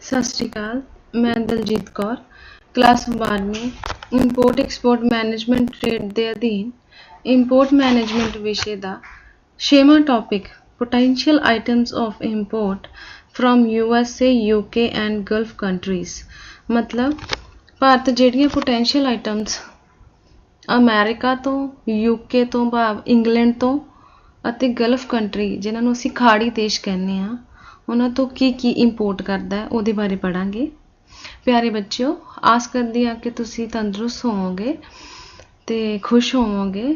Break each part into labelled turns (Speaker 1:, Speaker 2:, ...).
Speaker 1: ਸਤਿ ਸ਼੍ਰੀ ਅਕਾਲ। ਮੈਂ ਦਲਜੀਤ ਕੌਰ, ਕਲਾਸ 12ਵੀਂ, ਇੰਪੋਰਟ ਐਕਸਪੋਰਟ ਮੈਨੇਜਮੈਂਟ ਟ੍ਰੇਡ ਦੇ ਅਧੀਨ ਇੰਪੋਰਟ ਮੈਨੇਜਮੈਂਟ ਵਿਸ਼ੇ ਦਾ 6ਵਾਂ topic potential items of import from USA, UK and gulf countries. ਮਤਲਬ ਭਾਰਤ ਜਿਹੜੀਆਂ ਪੋਟੈਂਸ਼ੀਅਲ ਆਈਟਮਸ ਅਮਰੀਕਾ ਤੋਂ, UK ਤੋਂ ਭਾਵ ਇੰਗਲੈਂਡ ਤੋਂ ਅਤੇ ਗਲਫ ਕੰਟਰੀ ਜਿਨ੍ਹਾਂ ਨੂੰ ਅਸੀਂ ਖਾੜੀ ਦੇਸ਼ ਕਹਿੰਦੇ ਹਾਂ ਉਹਨਾਂ ਤੋਂ ਕੀ ਇੰਪੋਰਟ ਕਰਦਾ ਹੈ ਉਹਦੇ ਬਾਰੇ ਪੜ੍ਹਾਂਗੇ। ਪਿਆਰੇ ਬੱਚਿਓ, ਆਸ ਕਰਦੀ ਹਾਂ ਕਿ ਤੁਸੀਂ ਤੰਦਰੁਸਤ ਹੋਵੋਗੇ ਅਤੇ ਖੁਸ਼ ਹੋਵੋਗੇ।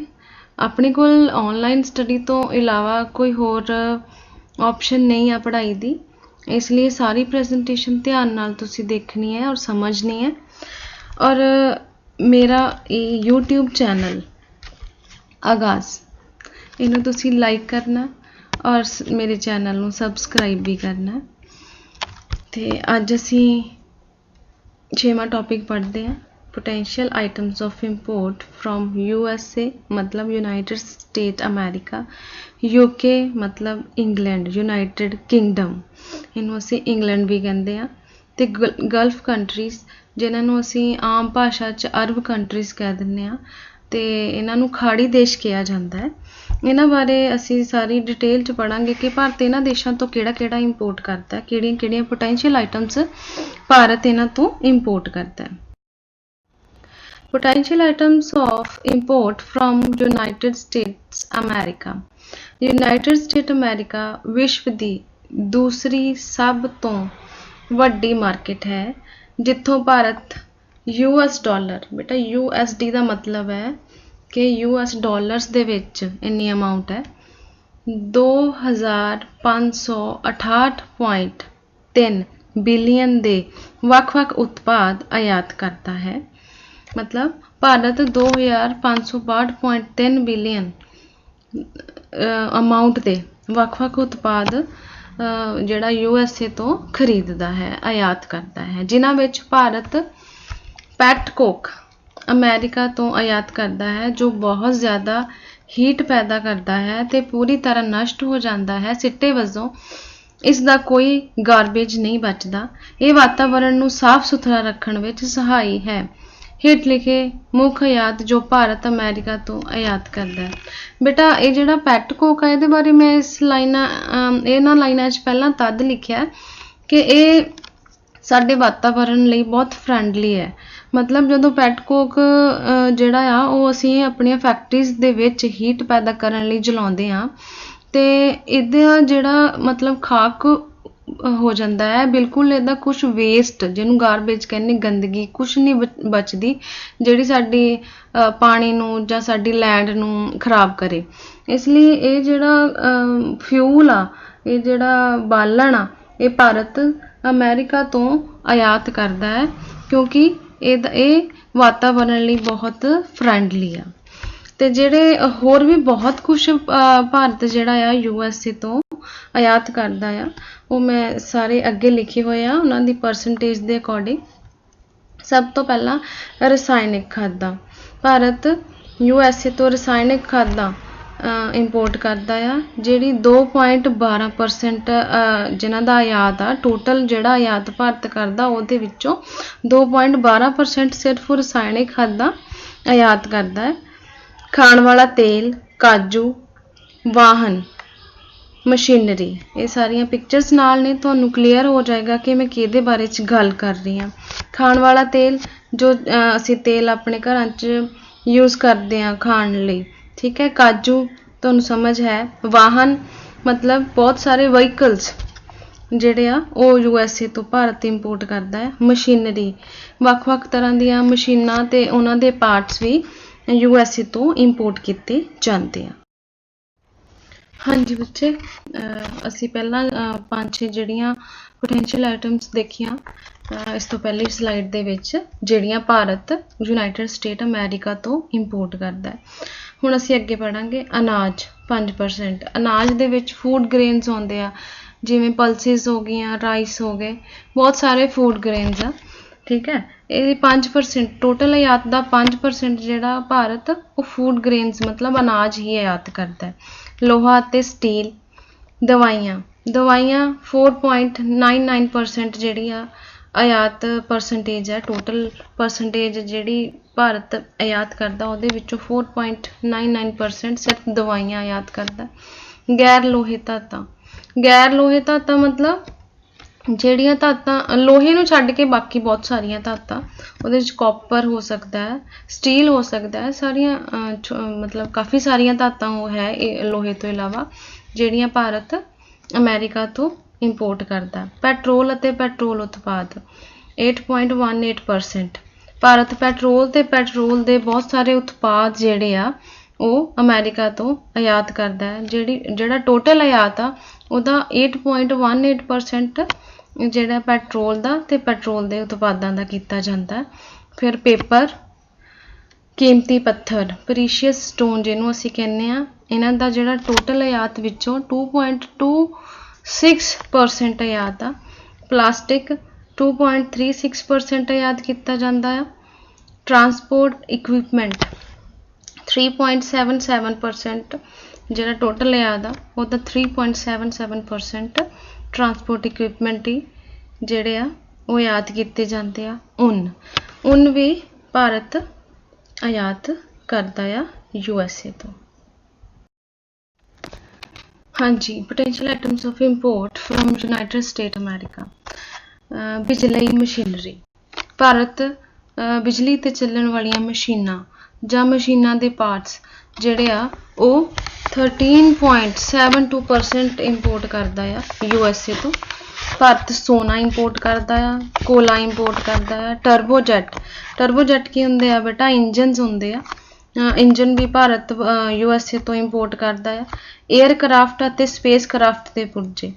Speaker 1: ਆਪਣੇ ਕੋਲ ਔਨਲਾਈਨ ਸਟੱਡੀ ਤੋਂ ਇਲਾਵਾ ਕੋਈ ਹੋਰ ਆਪਸ਼ਨ ਨਹੀਂ ਆ ਪੜ੍ਹਾਈ ਦੀ, ਇਸ ਲਈ ਸਾਰੀ ਪ੍ਰੈਜੈਂਟੇਸ਼ਨ ਧਿਆਨ ਨਾਲ ਤੁਸੀਂ ਦੇਖਣੀ ਹੈ ਔਰ ਸਮਝਣੀ ਹੈ। ਔਰ ਮੇਰਾ ਇਹ YouTube ਚੈਨਲ ਆਗਾਜ਼, ਇਹਨੂੰ ਤੁਸੀਂ ਲਾਈਕ ਕਰਨਾ ਔਰ ਮੇਰੇ ਚੈਨਲ ਨੂੰ ਸਬਸਕ੍ਰਾਈਬ ਵੀ ਕਰਨਾ। ਤੇ ਅੱਜ ਅਸੀਂ 6ਵਾਂ ਟੌਪਿਕ ਪੜ੍ਹਦੇ ਹਾਂ, potential items of import from USA ਮਤਲਬ ਯੂਨਾਈਟਿਡ ਸਟੇਟ ਅਮਰੀਕਾ, UK ਮਤਲਬ ਇੰਗਲੈਂਡ ਯੂਨਾਈਟਿਡ ਕਿੰਗਡਮ, ਇਹਨੂੰ ਅਸੀਂ ਇੰਗਲੈਂਡ ਵੀ ਕਹਿੰਦੇ ਹਾਂ, ਅਤੇ ਗਲਫ ਕੰਟਰੀਜ਼ ਜਿਨ੍ਹਾਂ ਨੂੰ ਅਸੀਂ ਆਮ ਭਾਸ਼ਾ 'ਚ ਅਰਬ ਕੰਟਰੀਜ਼ ਕਹਿ ਦਿੰਦੇ ਹਾਂ, ਅਤੇ ਇਹਨਾਂ ਨੂੰ ਖਾੜੀ ਦੇਸ਼ ਕਿਹਾ ਜਾਂਦਾ ਹੈ। ਇਹਨਾਂ ਬਾਰੇ ਅਸੀਂ ਸਾਰੀ ਡਿਟੇਲ 'ਚ ਪੜ੍ਹਾਂਗੇ ਕਿ ਭਾਰਤ ਇਹਨਾਂ ਦੇਸ਼ਾਂ ਤੋਂ ਕਿਹੜਾ ਇੰਪੋਰਟ ਕਰਦਾ, ਕਿਹੜੀਆਂ ਪੋਟੈਂਸ਼ੀਅਲ ਆਈਟਮਸ ਭਾਰਤ ਇਹਨਾਂ ਤੋਂ ਇੰਪੋਰਟ ਕਰਦਾ ਹੈ। Potential items of import from United States America. United State America ਵਿਸ਼ਵ ਦੀ ਦੂਸਰੀ ਸਭ ਤੋਂ ਵੱਡੀ ਮਾਰਕੀਟ ਹੈ, ਜਿੱਥੋਂ ਭਾਰਤ US ਡਾਲਰ, ਬੇਟਾ USD ਦਾ ਮਤਲਬ ਹੈ ਕਿ US ਡਾਲਰਸ ਦੇ ਵਿੱਚ ਇੰਨੀ ਅਮਾਊਂਟ ਹੈ, 2568.3 ਬਿਲੀਅਨ ਦੇ ਵੱਖ-ਵੱਖ ਉਤਪਾਦ ਆਯਾਤ ਕਰਦਾ ਹੈ। ਮਤਲਬ ਭਾਰਤ 2562.3 ਬਿਲੀਅਨ ਅਮਾਊਂਟ ਦੇ ਵੱਖ-ਵੱਖ ਉਤਪਾਦ ਜਿਹੜਾ USA ਤੋਂ ਖਰੀਦਦਾ ਹੈ, ਆਯਾਤ ਕਰਦਾ ਹੈ, ਜਿਨ੍ਹਾਂ ਵਿੱਚ ਭਾਰਤ ਪੈਟ ਕੋਕ ਅਮਰੀਕਾ ਤੋਂ ਆਯਾਤ ਕਰਦਾ ਹੈ, ਜੋ ਬਹੁਤ ਜ਼ਿਆਦਾ ਹੀਟ ਪੈਦਾ ਕਰਦਾ ਹੈ ਅਤੇ ਪੂਰੀ ਤਰ੍ਹਾਂ ਨਸ਼ਟ ਹੋ ਜਾਂਦਾ ਹੈ। ਸਿੱਟੇ ਵਜੋਂ ਇਸ ਦਾ ਕੋਈ ਗਾਰਬੇਜ ਨਹੀਂ ਬਚਦਾ। ਇਹ ਵਾਤਾਵਰਣ ਨੂੰ ਸਾਫ਼ ਸੁਥਰਾ ਰੱਖਣ ਵਿੱਚ ਸਹਾਈ ਹੈ। ਹੇਠ ਲਿਖੇ ਮੁੱਖ ਆਯਾਤ ਜੋ ਭਾਰਤ ਅਮਰੀਕਾ ਤੋਂ ਆਯਾਤ ਕਰਦਾ ਹੈ। ਬੇਟਾ ਇਹ ਜਿਹੜਾ ਪੈਟ ਕੋਕ ਹੈ, ਇਹਦੇ ਬਾਰੇ ਮੈਂ ਇਹਨਾਂ ਲਾਈਨਾਂ 'ਚ ਪਹਿਲਾਂ ਤਦ ਲਿਖਿਆ ਕਿ ਇਹ ਸਾਡੇ ਵਾਤਾਵਰਣ ਲਈ ਬਹੁਤ ਫਰੈਂਡਲੀ ਹੈ। ਮਤਲਬ ਜਦੋਂ ਪੈਟ ਕੋਕ ਜਿਹੜਾ ਆ ਉਹ ਅਸੀਂ ਆਪਣੀਆਂ ਫੈਕਟਰੀਜ਼ ਦੇ ਵਿੱਚ ਹੀਟ ਪੈਦਾ ਕਰਨ ਲਈ ਜਲਾਉਂਦੇ ਹਾਂ, ਅਤੇ ਇਹਦਾ ਜਿਹੜਾ ਮਤਲਬ ਖਾਕ ਹੋ ਜਾਂਦਾ ਹੈ, ਬਿਲਕੁਲ ਇਹਦਾ ਕੁਛ ਵੇਸਟ, ਜਿਹਨੂੰ ਗਾਰਬੇਜ ਕਹਿੰਦੇ, ਗੰਦਗੀ ਕੁਛ ਨਹੀਂ ਬਚਦੀ ਜਿਹੜੀ ਸਾਡੀ ਪਾਣੀ ਨੂੰ ਜਾਂ ਸਾਡੀ ਲੈਂਡ ਨੂੰ ਖਰਾਬ ਕਰੇ। ਇਸ ਲਈ ਇਹ ਜਿਹੜਾ ਫਿਊਲ ਆ, ਇਹ ਜਿਹੜਾ ਬਾਲਣ ਆ, ਇਹ ਭਾਰਤ ਅਮਰੀਕਾ ਤੋਂ ਆਯਾਤ ਕਰਦਾ ਹੈ, ਕਿਉਂਕਿ ਇਹ ਵਾਤਾਵਰਣ ਲਈ ਬਹੁਤ ਫਰੈਂਡਲੀ ਆ। ਅਤੇ ਜਿਹੜੇ ਹੋਰ ਵੀ ਬਹੁਤ ਕੁਛ ਭਾਰਤ ਜਿਹੜਾ ਆ USA ਤੋਂ ਆਯਾਤ ਕਰਦਾ ਆ, ਉਹ ਮੈਂ ਸਾਰੇ ਅੱਗੇ ਲਿਖੇ ਹੋਏ ਆ ਉਹਨਾਂ ਦੀ ਪਰਸੈਂਟੇਜ ਦੇ ਅਕੋਰਡਿੰਗ। ਸਭ ਤੋਂ ਪਹਿਲਾਂ ਰਸਾਇਣਿਕ ਖਾਦਾਂ, ਭਾਰਤ USA ਤੋਂ ਰਸਾਇਣਿਕ ਖਾਦਾਂ ਇੰਪੋਰਟ ਕਰਦਾ ਆ, ਜਿਹੜੀ 2.12% ਜਿਨ੍ਹਾਂ ਦਾ ਆਯਾਤ ਆ। ਟੋਟਲ ਜਿਹੜਾ ਆਯਾਤ ਭਾਰਤ ਕਰਦਾ ਉਹਦੇ ਵਿੱਚੋਂ 2.12% ਸਿਰਫ ਰਸਾਇਣਿਕ ਖਾਦਾਂ ਆਯਾਤ ਕਰਦਾ ਹੈ। ਖਾਣ ਵਾਲਾ ਤੇਲ, ਕਾਜੂ, ਵਾਹਨ, ਮਸ਼ੀਨਰੀ, ਇਹ ਸਾਰੀਆਂ ਪਿਕਚਰਸ ਨਾਲ ਨੇ, ਤੁਹਾਨੂੰ ਕਲੀਅਰ ਹੋ ਜਾਏਗਾ ਕਿ ਮੈਂ ਕਿਹਦੇ ਬਾਰੇ 'ਚ ਗੱਲ ਕਰ ਰਹੀ ਹਾਂ। ਖਾਣ ਵਾਲਾ ਤੇਲ, ਜੋ ਅਸੀਂ ਤੇਲ ਆਪਣੇ ਘਰਾਂ 'ਚ ਯੂਜ਼ ਕਰਦੇ ਹਾਂ ਖਾਣ ਲਈ, ਠੀਕ ਹੈ। ਕਾਜੂ ਤੁਹਾਨੂੰ ਸਮਝ ਹੈ। ਵਾਹਨ ਮਤਲਬ ਬਹੁਤ ਸਾਰੇ ਵਹੀਕਲਸ ਜਿਹੜੇ ਆ ਉਹ USA ਤੋਂ ਭਾਰਤ ਇੰਪੋਰਟ ਕਰਦਾ ਹੈ। ਮਸ਼ੀਨਰੀ, ਵੱਖ-ਵੱਖ ਤਰ੍ਹਾਂ ਦੀਆਂ ਮਸ਼ੀਨਾਂ ਅਤੇ ਉਹਨਾਂ ਦੇ ਪਾਰਟਸ ਵੀ USA ਤੋਂ ਇੰਪੋਰਟ ਕੀਤੇ ਜਾਂਦੇ ਆ। ਹਾਂਜੀ ਬੱਚੇ, ਅਸੀਂ ਪਹਿਲਾਂ 5-6 ਜਿਹੜੀਆਂ ਪੋਟੈਂਸ਼ੀਅਲ ਆਈਟਮਸ ਦੇਖੀਆਂ ਇਸ ਤੋਂ ਪਹਿਲੀ ਸਲਾਈਡ ਦੇ ਵਿੱਚ, ਜਿਹੜੀਆਂ ਭਾਰਤ ਯੂਨਾਈਟਿਡ ਸਟੇਟ ਅਮਰੀਕਾ ਤੋਂ ਇੰਪੋਰਟ ਕਰਦਾ ਹੈ। ਹੁਣ ਅਸੀਂ ਅੱਗੇ ਪੜ੍ਹਾਂਗੇ। ਅਨਾਜ 5%। ਅਨਾਜ ਦੇ ਵਿੱਚ ਫੂਡ ਗ੍ਰੇਨਸ ਆਉਂਦੇ ਆ, ਜਿਵੇਂ ਪਲਸਿਸ ਹੋ ਗਈਆਂ, ਰਾਈਸ ਹੋ ਗਏ, ਬਹੁਤ ਸਾਰੇ ਫੂਡ ਗ੍ਰੇਨਸ ਆ, ਠੀਕ ਹੈ। ਇਹ 5% ਟੋਟਲ ਆਯਾਤ ਦਾ 5% ਜਿਹੜਾ ਭਾਰਤ ਉਹ ਫੂਡ ਗ੍ਰੇਨਸ ਮਤਲਬ ਅਨਾਜ ਹੀ ਆਯਾਤ ਕਰਦਾ ਹੈ। ਲੋਹਾ ਅਤੇ ਸਟੀਲ, ਦਵਾਈਆਂ ਦਵਾਈਆਂ 4.99% ਜਿਹੜੀ ਆ ਆਯਾਤ ਪਰਸੈਂਟੇਜ ਹੈ। ਟੋਟਲ ਪਰਸੈਂਟੇਜ ਜਿਹੜੀ ਭਾਰਤ ਆਯਾਤ ਕਰਦਾ ਉਹਦੇ ਵਿੱਚੋਂ 4.99% ਸਿਰਫ ਦਵਾਈਆਂ ਆਯਾਤ ਕਰਦਾ। ਗੈਰ ਲੋਹੇ ਧਾਤਾਂ, ਗੈਰ ਲੋਹੇ ਧਾਤਾਂ ਮਤਲਬ ਜਿਹੜੀਆਂ ਧਾਤਾਂ ਲੋਹੇ ਨੂੰ ਛੱਡ ਕੇ ਬਾਕੀ ਬਹੁਤ ਸਾਰੀਆਂ ਧਾਤਾਂ, ਉਹਦੇ ਵਿੱਚ ਕਾਪਰ ਹੋ ਸਕਦਾ ਹੈ, ਸਟੀਲ ਹੋ ਸਕਦਾ ਹੈ, ਸਾਰੀਆਂ ਮਤਲਬ ਕਾਫੀ ਸਾਰੀਆਂ ਧਾਤਾਂ ਉਹ ਹੈ ਇਹ ਲੋਹੇ ਤੋਂ ਇਲਾਵਾ ਜਿਹੜੀਆਂ ਭਾਰਤ ਅਮਰੀਕਾ ਤੋਂ ਇੰਪੋਰਟ ਕਰਦਾ। ਪੈਟਰੋਲ ਅਤੇ ਪੈਟਰੋਲ ਉਤਪਾਦ 8.18%। ਭਾਰਤ ਪੈਟਰੋਲ ਤੇ ਪੈਟਰੋਲ ਦੇ ਬਹੁਤ ਸਾਰੇ ਉਤਪਾਦ ਜਿਹੜੇ ਆ ਉਹ ਅਮਰੀਕਾ ਤੋਂ ਆਯਾਤ ਕਰਦਾ ਹੈ। ਜਿਹੜਾ ਟੋਟਲ ਆਯਾਤ ਆ ਉਹਦਾ 8.18% ਜਿਹੜਾ ਪੈਟਰੋਲ ਦਾ ਤੇ ਪੈਟਰੋਲ ਦੇ ਉਤਪਾਦਾਂ ਦਾ ਕੀਤਾ ਜਾਂਦਾ। ਫਿਰ ਪੇਪਰ, ਕੀਮਤੀ ਪੱਥਰ, ਪ੍ਰੀਸ਼ੀਅਸ ਸਟੋਨ ਜਿਹਨੂੰ ਅਸੀਂ ਕਹਿੰਦੇ ਆ, ਇਹਨਾਂ ਦਾ ਜਿਹੜਾ ਟੋਟਲ ਆਯਾਤ ਵਿੱਚੋਂ 2.26% ਆਯਾਤ ਆ। ਪਲਾਸਟਿਕ 2.36% ਆਯਾਤ ਕੀਤਾ ਜਾਂਦਾ ਆ। ਟਰਾਂਸਪੋਰਟ ਇਕਵਿਪਮੈਂਟ 3.77%, ਜਿਹੜਾ ਟੋਟਲ ਆਯਾਤ ਆ ਉਹਦਾ 3.77% ਟਰਾਂਸਪੋਰਟ ਇਕਵਿਪਮੈਂਟ ਹੀ ਜਿਹੜੇ ਆ ਉਹ ਆਯਾਤ ਕੀਤੇ ਜਾਂਦੇ ਆ। ਉੱਨ ਵੀ ਭਾਰਤ ਆਯਾਤ ਕਰਦਾ ਆ USA ਤੋਂ। ਹਾਂਜੀ, potential items of import from United State America. ਬਿਜਲਈ ਮਸ਼ੀਨਰੀ, ਭਾਰਤ ਬਿਜਲੀ ਤੇ ਚੱਲਣ ਵਾਲੀਆਂ ਮਸ਼ੀਨਾਂ ਜਾਂ ਮਸ਼ੀਨਾਂ ਦੇ ਪਾਰਟਸ ਜਿਹੜੇ ਆ ਉਹ 13.72% ਇੰਪੋਰਟ ਕਰਦਾ ਆ USA ਤੋਂ। ਭਾਰਤ ਸੋਨਾ ਇੰਪੋਰਟ ਕਰਦਾ ਆ, ਕੋਲਾ ਇੰਪੋਰਟ ਕਰਦਾ ਆ। ਟਰਬੋਜੈਟ ਕੀ ਹੁੰਦੇ ਆ ਬੇਟਾ? ਇੰਜਨਸ ਹੁੰਦੇ ਆ। ਇੰਜਨ ਵੀ ਭਾਰਤ USA ਤੋਂ ਇੰਪੋਰਟ ਕਰਦਾ ਆ। ਏਅਰਕ੍ਰਾਫਟ ਅਤੇ ਸਪੇਸ ਕ੍ਰਾਫਟ ਦੇ ਪੁਰਜੇ।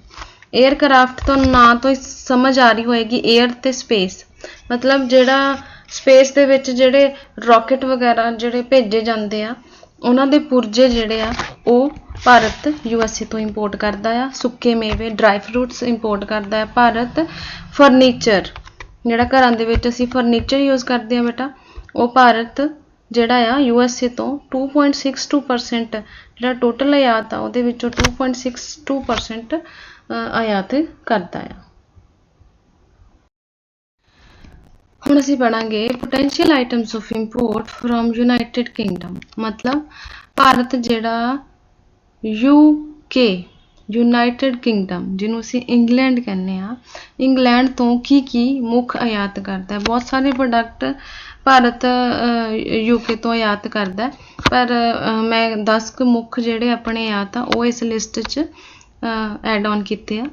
Speaker 1: ਏਅਰਕ੍ਰਾਫਟ ਤੋਂ ਨਾਂ ਤੋਂ ਹੀ ਸਮਝ ਆ ਰਹੀ ਹੋਏਗੀ ਏਅਰ ਤੇ ਸਪੇਸ, ਮਤਲਬ ਜਿਹੜਾ ਸਪੇਸ ਦੇ ਵਿੱਚ ਜਿਹੜੇ ਰਾਕਟ ਵਗੈਰਾ ਜਿਹੜੇ ਭੇਜੇ ਜਾਂਦੇ ਆ ਉਹਨਾਂ ਦੇ ਪੁਰਜੇ ਜਿਹੜੇ ਆ ਉਹ ਭਾਰਤ USA ਤੋਂ ਇੰਪੋਰਟ ਕਰਦਾ ਆ। ਸੁੱਕੇ ਮੇਵੇ, ਡਰਾਈ ਫਰੂਟਸ ਇੰਪੋਰਟ ਕਰਦਾ ਹੈ ਭਾਰਤ। ਫਰਨੀਚਰ, ਜਿਹੜਾ ਘਰਾਂ ਦੇ ਵਿੱਚ ਅਸੀਂ ਫਰਨੀਚਰ ਯੂਜ਼ ਕਰਦੇ ਆ ਬੇਟਾ, ਉਹ ਭਾਰਤ ਜਿਹੜਾ ਆ USA ਤੋਂ 2.62% ਜਿਹੜਾ ਟੋਟਲ ਆਯਾਤ ਆ ਉਹਦੇ ਵਿੱਚੋਂ 2.62% ਆਯਾਤ ਕਰਦਾ ਆ। ਹੁਣ ਅਸੀਂ ਪੜਾਂਗੇ potential items of import from United Kingdom, ਮਤਲਬ ਭਾਰਤ ਜਿਹੜਾ UK ਯੂਨਾਈਟਿਡ ਕਿੰਗਡਮ ਜਿਹਨੂੰ ਅਸੀਂ ਇੰਗਲੈਂਡ ਕਹਿੰਦੇ ਆ, ਇੰਗਲੈਂਡ ਤੋਂ ਕੀ ਮੁੱਖ ਆਯਾਤ ਕਰਦਾ ਹੈ। ਬਹੁਤ ਸਾਰੇ ਪ੍ਰੋਡਕਟ ਭਾਰਤ UK ਤੋਂ ਆਯਾਤ ਕਰਦਾ, ਪਰ ਮੈਂ 10 ਕੁ ਮੁੱਖ ਜਿਹੜੇ ਆਪਣੇ ਆਯਾਤ ਆ ਉਹ ਇਸ ਲਿਸਟ 'ਚ ਐਡ ਔਨ ਕੀਤੇ ਆ।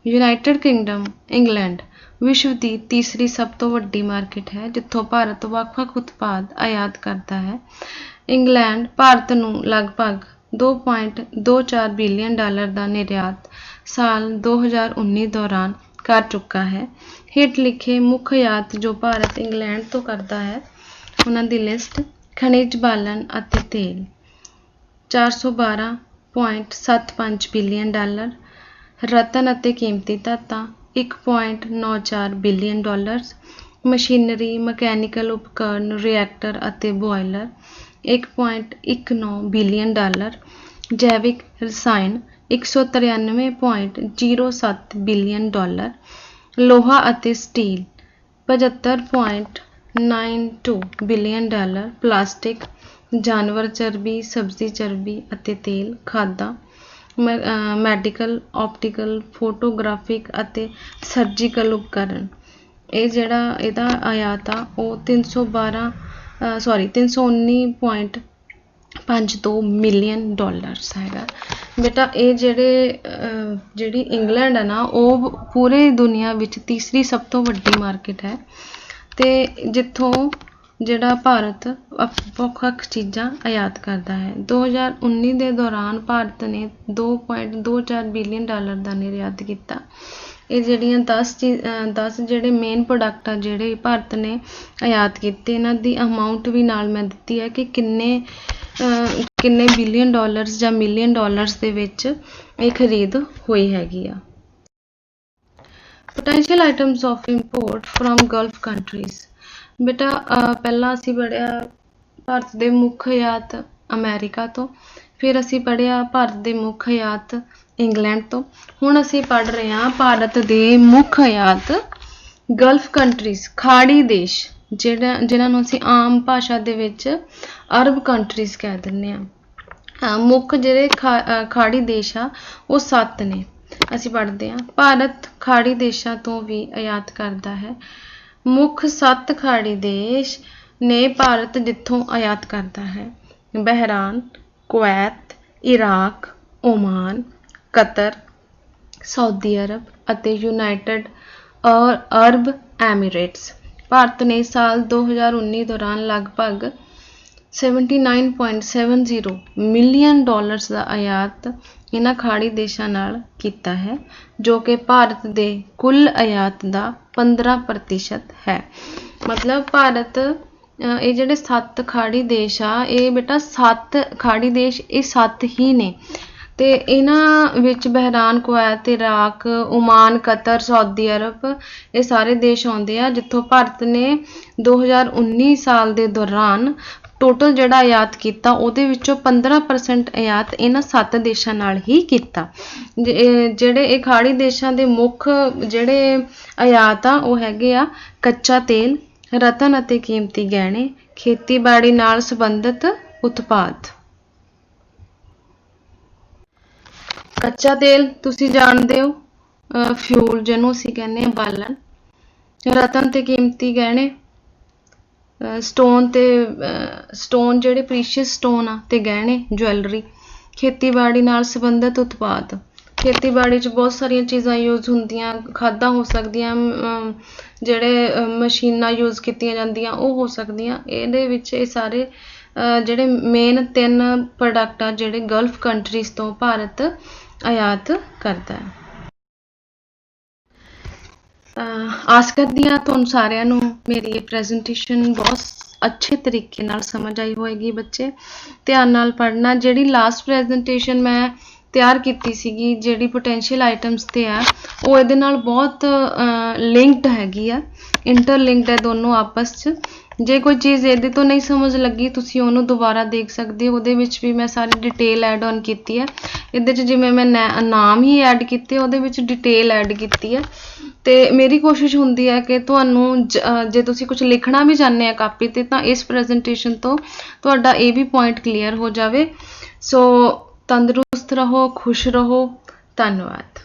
Speaker 1: ਯੂਨਾਈਟਿਡ ਕਿੰਗਡਮ, ਇੰਗਲੈਂਡ ਵਿਸ਼ਵ ਦੀ ਤੀਸਰੀ ਸਭ ਤੋਂ ਵੱਡੀ ਮਾਰਕੀਟ ਹੈ ਜਿੱਥੋਂ ਭਾਰਤ ਵੱਖ-ਵੱਖ ਉਤਪਾਦ ਆਯਾਤ ਕਰਦਾ ਹੈ। ਇੰਗਲੈਂਡ ਭਾਰਤ ਨੂੰ ਲਗਭਗ $2.24 ਬਿਲੀਅਨ ਦਾ ਨਿਰਯਾਤ ਸਾਲ 2019 ਦੌਰਾਨ ਕਰ ਚੁੱਕਾ ਹੈ। ਹੇਠ ਲਿਖੇ ਮੁੱਖ ਆਯਾਤ ਜੋ ਭਾਰਤ ਇੰਗਲੈਂਡ ਤੋਂ ਕਰਦਾ ਹੈ ਉਹਨਾਂ ਦੀ ਲਿਸਟ। ਖਣਿਜ ਬਾਲਣ ਅਤੇ ਤੇਲ $412.75 ਬਿਲੀਅਨ, ਰਤਨ ਅਤੇ ਕੀਮਤੀ ਧਾਤਾਂ $1.94 ਬਿਲੀਅਨ, ਮਸ਼ੀਨਰੀ, ਮਕੈਨੀਕਲ ਉਪਕਰਨ, ਰਿਐਕਟਰ ਅਤੇ ਬੋਇਲਰ $1.19 ਬਿਲੀਅਨ, ਜੈਵਿਕ ਰਸਾਇਣ $193.07 ਬਿਲੀਅਨ, ਲੋਹਾ ਅਤੇ ਸਟੀਲ $75.92 ਬਿਲੀਅਨ, ਪਲਾਸਟਿਕ, ਜਾਨਵਰ ਚਰਬੀ, ਸਬਜ਼ੀ ਚਰਬੀ ਅਤੇ ਤੇਲ, ਖਾਦਾਂ, ਮੈਡੀਕਲ, ਆਪਟੀਕਲ, ਫੋਟੋਗ੍ਰਾਫਿਕ ਅਤੇ ਸਰਜੀਕਲ ਉਪਕਰਨ। ਇਹ ਜਿਹੜਾ ਇਹਦਾ ਆਯਾਤ ਆ ਉਹ 319.52 ਮਿਲੀਅਨ ਡਾਲਰਸ ਹੈਗਾ ਬੇਟਾ। ਇਹ ਜਿਹੜੀ ਇੰਗਲੈਂਡ ਹੈ ਨਾ ਉਹ ਪੂਰੇ ਦੁਨੀਆ ਵਿੱਚ ਤੀਸਰੀ ਸਭ ਤੋਂ ਵੱਡੀ ਮਾਰਕੀਟ ਹੈ ਤੇ ਜਿੱਥੋਂ ਜਿਹੜਾ ਭਾਰਤ ਵੱਖ-ਵੱਖ ਚੀਜ਼ਾਂ ਆਯਾਤ ਕਰਦਾ ਹੈ। 2019 ਦੇ ਦੌਰਾਨ ਭਾਰਤ ਨੇ $2.24 ਬਿਲੀਅਨ ਦਾ ਨਿਰਯਾਤ ਕੀਤਾ। ਇਹ ਜਿਹੜੀਆਂ 10 ਜਿਹੜੇ ਮੇਨ ਪ੍ਰੋਡਕਟ ਆ ਜਿਹੜੇ ਭਾਰਤ ਨੇ ਆਯਾਤ ਕੀਤੇ, ਇਹਨਾਂ ਦੀ ਅਮਾਊਂਟ ਵੀ ਨਾਲ ਮੈਂ ਦਿੱਤੀ ਹੈ ਕਿ ਕਿੰਨੇ ਬਿਲੀਅਨ ਡਾਲਰਸ ਜਾਂ ਮਿਲੀਅਨ ਡਾਲਰਸ ਦੇ ਵਿੱਚ ਇਹ ਖਰੀਦ ਹੋਈ ਹੈਗੀ ਆ। Potential items of import from Gulf countries. ਬੇਟਾ ਪਹਿਲਾਂ ਅਸੀਂ ਪੜ੍ਹਿਆ ਭਾਰਤ ਦੇ ਮੁੱਖ ਆਯਾਤ ਅਮਰੀਕਾ ਤੋਂ, ਫਿਰ ਅਸੀਂ ਪੜ੍ਹਿਆ ਭਾਰਤ ਦੇ ਮੁੱਖ ਆਯਾਤ ਇੰਗਲੈਂਡ ਤੋਂ। ਹੁਣ ਅਸੀਂ ਪੜ੍ਹ ਰਹੇ ਹਾਂ ਭਾਰਤ ਦੇ ਮੁੱਖ ਆਯਾਤ ਗਲਫ ਕੰਟਰੀਜ਼, ਖਾੜੀ ਦੇਸ਼, ਜਿਨ੍ਹਾਂ ਨੂੰ ਅਸੀਂ ਆਮ ਭਾਸ਼ਾ ਦੇ ਵਿੱਚ ਅਰਬ ਕੰਟਰੀਜ਼ ਕਹਿ ਦਿੰਦੇ ਹਾਂ। ਮੁੱਖ ਜਿਹੜੇ ਖਾੜੀ ਦੇਸ਼ ਆ ਉਹ 7 ਨੇ। ਅਸੀਂ ਪੜ੍ਹਦੇ ਹਾਂ, ਭਾਰਤ ਖਾੜੀ ਦੇਸ਼ਾਂ ਤੋਂ ਵੀ ਆਯਾਤ ਕਰਦਾ ਹੈ। ਮੁੱਖ 7 ਖਾੜੀ ਦੇਸ਼ ਨੇ ਭਾਰਤ ਜਿੱਥੋਂ ਆਯਾਤ ਕਰਦਾ ਹੈ: Bahrain, Kuwait, Iraq, Oman, Qatar, Saudi Arab ਅਤੇ ਯੂਨਾਈਟਿਡ ਅਰਬ ਐਮੀਰੇਟਸ। ਭਾਰਤ ਨੇ ਸਾਲ 2019 ਦੌਰਾਨ ਲਗਭਗ $79.70 ਮਿਲੀਅਨ ਦਾ ਆਯਾਤ ਇਹਨਾਂ ਖਾੜੀ ਦੇਸ਼ਾਂ ਨਾਲ ਕੀਤਾ ਹੈ, ਜੋ ਕਿ ਭਾਰਤ ਦੇ ਕੁੱਲ ਆਯਾਤ ਦਾ 15% ਹੈ। ਮਤਲਬ ਭਾਰਤ ਇਹ ਜਿਹੜੇ 7 ਖਾੜੀ ਦੇਸ਼ ਆ, ਇਹ ਬੇਟਾ 7 ਖਾੜੀ ਦੇਸ਼, ਇਹ 7 ਹੀ ਨੇ। ਤੇ ਇਹਨਾਂ ਵਿੱਚ Bahrain, Kuwait, Iraq, Oman, Qatar, Saudi Arab, ਇਹ ਸਾਰੇ ਦੇਸ਼ ਆਉਂਦੇ ਆ ਜਿੱਥੋਂ ਭਾਰਤ ਨੇ 2019 ਸਾਲ ਦੇ ਦੌਰਾਨ ਟੋਟਲ ਜਿਹੜਾ ਆਯਾਤ ਕੀਤਾ ਉਹਦੇ ਵਿੱਚੋਂ 15% ਆਯਾਤ ਇਹਨਾਂ 7 ਦੇਸ਼ਾਂ ਨਾਲ ਹੀ ਕੀਤਾ। ਜਿਹੜੇ ਇਹ ਖਾੜੀ ਦੇਸ਼ਾਂ ਦੇ ਮੁੱਖ ਜਿਹੜੇ ਆਯਾਤ ਆ ਉਹ ਹੈਗੇ ਆ ਕੱਚਾ ਤੇਲ, ਰਤਨ ਅਤੇ ਕੀਮਤੀ ਗਹਿਣੇ, ਖੇਤੀਬਾੜੀ ਨਾਲ ਸੰਬੰਧਿਤ ਉਤਪਾਦ। ਕੱਚਾ ਤੇਲ ਤੁਸੀਂ ਜਾਣਦੇ ਹੋ, ਫਿਊਲ ਜਿਹਨੂੰ ਅਸੀਂ ਕਹਿੰਦੇ ਹਾਂ ਬਾਲਣ। ਰਤਨ ਤੇ ਕੀਮਤੀ ਗਹਿਣੇ, ਸਟੋਨ ਜਿਹੜੇ ਪ੍ਰੀਸ਼ੀਅਸ ਸਟੋਨ ਆ ਤੇ ਗਹਿਣੇ, ਜਵੈਲਰੀ। ਖੇਤੀਬਾੜੀ ਨਾਲ ਸੰਬੰਧਿਤ ਉਤਪਾਦ, ਖੇਤੀਬਾੜੀ 'ਚ ਬਹੁਤ ਸਾਰੀਆਂ ਚੀਜ਼ਾਂ ਯੂਜ਼ ਹੁੰਦੀਆਂ, ਖਾਦਾਂ ਹੋ ਸਕਦੀਆਂ, ਜਿਹੜੇ ਮਸ਼ੀਨਾਂ ਯੂਜ਼ ਕੀਤੀਆਂ ਜਾਂਦੀਆਂ ਉਹ ਹੋ ਸਕਦੀਆਂ। ਇਹਦੇ ਵਿੱਚ ਇਹ ਸਾਰੇ ਜਿਹੜੇ ਮੇਨ 3 ਪ੍ਰੋਡਕਟ ਆ ਜਿਹੜੇ ਗਲਫ ਕੰਟਰੀਜ਼ ਤੋਂ ਭਾਰਤ ਆਯਾਤ ਕਰਦਾ ਹੈ। ਆਸ ਕਰਦੀ ਹਾਂ ਤੁਹਾਨੂੰ ਸਾਰਿਆਂ ਨੂੰ ਮੇਰੀ ਇਹ ਪ੍ਰੈਜੈਂਟੇਸ਼ਨ ਬਹੁਤ ਅੱਛੇ ਤਰੀਕੇ ਨਾਲ ਸਮਝ ਆਈ ਹੋਏਗੀ। ਬੱਚੇ ਧਿਆਨ ਨਾਲ ਪੜ੍ਹਨਾ। ਜਿਹੜੀ ਲਾਸਟ ਪ੍ਰੈਜੈਂਟੇਸ਼ਨ ਮੈਂ ਤਿਆਰ ਕੀਤੀ ਸੀਗੀ, ਜਿਹੜੀ ਪੋਟੈਂਸ਼ੀਅਲ ਆਈਟਮਸ ਤੇ ਆ, ਉਹ ਇਹਦੇ ਨਾਲ ਬਹੁਤ ਲਿੰਕਡ ਹੈਗੀ ਆ, ਇੰਟਰਲਿੰਕਡ ਹੈ ਦੋਨੋਂ ਆਪਸ 'ਚ। ਜੇ ਕੋਈ ਚੀਜ਼ ਇਹਦੇ ਤੋਂ ਨਹੀਂ ਸਮਝ ਲੱਗੀ ਤੁਸੀਂ ਉਹਨੂੰ ਦੁਬਾਰਾ ਦੇਖ ਸਕਦੇ ਹੋ, ਉਹਦੇ ਵਿੱਚ ਵੀ ਮੈਂ ਸਾਰੀ ਡਿਟੇਲ ਐਡ ਔਨ ਕੀਤੀ ਹੈ। ਇਹਦੇ 'ਚ ਜਿਵੇਂ ਮੈਂ ਨਾਮ ਹੀ ਐਡ ਕੀਤੇ, ਉਹਦੇ ਵਿੱਚ ਡਿਟੇਲ ਐਡ ਕੀਤੀ ਹੈ। ਤੇ ਮੇਰੀ ਕੋਸ਼ਿਸ਼ ਹੁੰਦੀ ਹੈ ਕਿ ਤੁਹਾਨੂੰ ਜੇ ਤੁਸੀਂ ਕੁਝ ਲਿਖਣਾ ਵੀ ਚਾਹੁੰਦੇ ਆ ਕਾਪੀ ਤੇ, ਤਾਂ ਇਸ ਪ੍ਰੈਜੈਂਟੇਸ਼ਨ ਤੋਂ ਤੁਹਾਡਾ ਇਹ ਵੀ ਪੁਆਇੰਟ ਕਲੀਅਰ ਹੋ ਜਾਵੇ। ਸੋ ਤੰਦਰੁਸਤ ਰਹੋ, ਖੁਸ਼ ਰਹੋ। ਧੰਨਵਾਦ।